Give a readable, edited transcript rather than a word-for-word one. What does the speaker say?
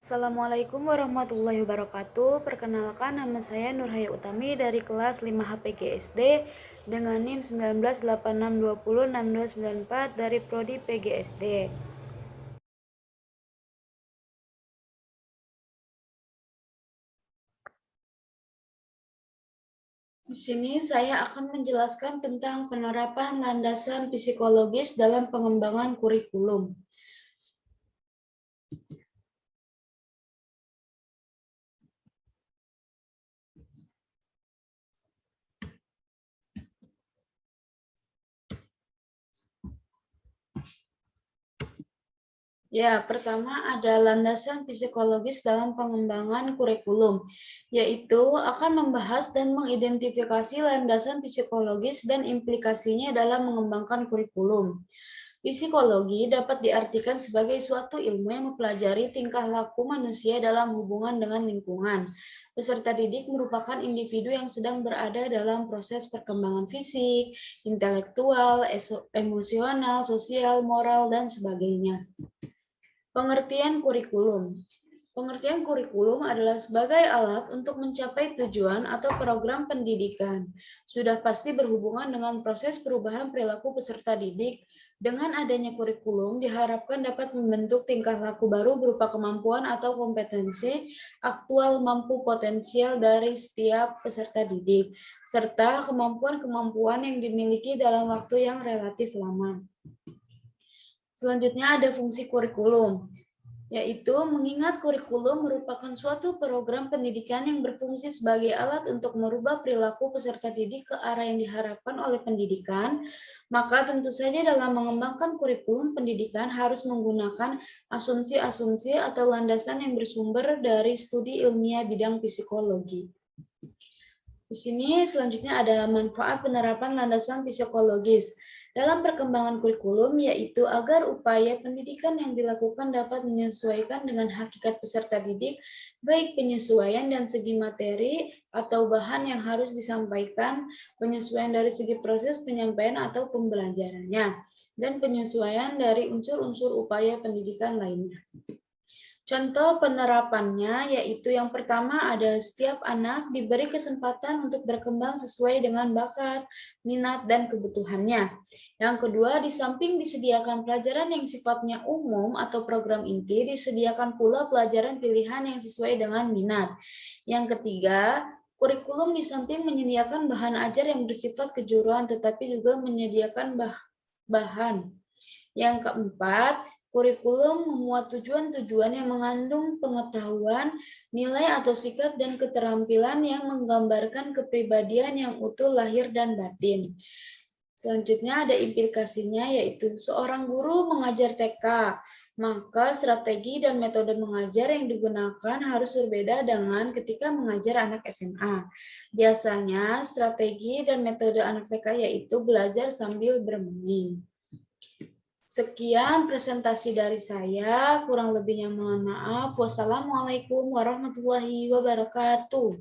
Assalamualaikum warahmatullahi wabarakatuh. Perkenalkan, nama saya Nurhaya Utami dari kelas 5 HPG SD dengan NIM 1986206294 dari Prodi PGSD. Di sini saya akan menjelaskan tentang penerapan landasan psikologis dalam pengembangan kurikulum. Ya, pertama ada landasan psikologis dalam pengembangan kurikulum, yaitu akan membahas dan mengidentifikasi landasan psikologis dan implikasinya dalam mengembangkan kurikulum. Psikologi dapat diartikan sebagai suatu ilmu yang mempelajari tingkah laku manusia dalam hubungan dengan lingkungan. Peserta didik merupakan individu yang sedang berada dalam proses perkembangan fisik, intelektual, emosional, sosial, moral, dan sebagainya. Pengertian kurikulum. Pengertian kurikulum adalah sebagai alat untuk mencapai tujuan atau program pendidikan. Sudah pasti berhubungan dengan proses perubahan perilaku peserta didik. Dengan adanya kurikulum, diharapkan dapat membentuk tingkah laku baru berupa kemampuan atau kompetensi aktual mampu potensial dari setiap peserta didik, serta kemampuan-kemampuan yang dimiliki dalam waktu yang relatif lama. Selanjutnya ada fungsi kurikulum, yaitu mengingat kurikulum merupakan suatu program pendidikan yang berfungsi sebagai alat untuk merubah perilaku peserta didik ke arah yang diharapkan oleh pendidikan, maka tentu saja dalam mengembangkan kurikulum pendidikan harus menggunakan asumsi-asumsi atau landasan yang bersumber dari studi ilmiah bidang psikologi. Di sini selanjutnya ada manfaat penerapan landasan psikologis dalam perkembangan kurikulum, yaitu agar upaya pendidikan yang dilakukan dapat menyesuaikan dengan hakikat peserta didik, baik penyesuaian dan segi materi atau bahan yang harus disampaikan, penyesuaian dari segi proses penyampaian atau pembelajarannya, dan penyesuaian dari unsur-unsur upaya pendidikan lainnya. Contoh penerapannya yaitu yang pertama ada setiap anak diberi kesempatan untuk berkembang sesuai dengan bakat, minat, dan kebutuhannya. Yang kedua, di samping disediakan pelajaran yang sifatnya umum atau program inti, disediakan pula pelajaran pilihan yang sesuai dengan minat. Yang ketiga, kurikulum di samping menyediakan bahan ajar yang bersifat kejuruan tetapi juga menyediakan bahan. Yang keempat, kurikulum memuat tujuan-tujuan yang mengandung pengetahuan, nilai atau sikap dan keterampilan yang menggambarkan kepribadian yang utuh lahir dan batin. Selanjutnya ada implikasinya, yaitu seorang guru mengajar TK, maka strategi dan metode mengajar yang digunakan harus berbeda dengan ketika mengajar anak SMA. Biasanya strategi dan metode anak TK yaitu belajar sambil bermain. Sekian presentasi dari saya, kurang lebihnya mohon maaf. Wassalamualaikum warahmatullahi wabarakatuh.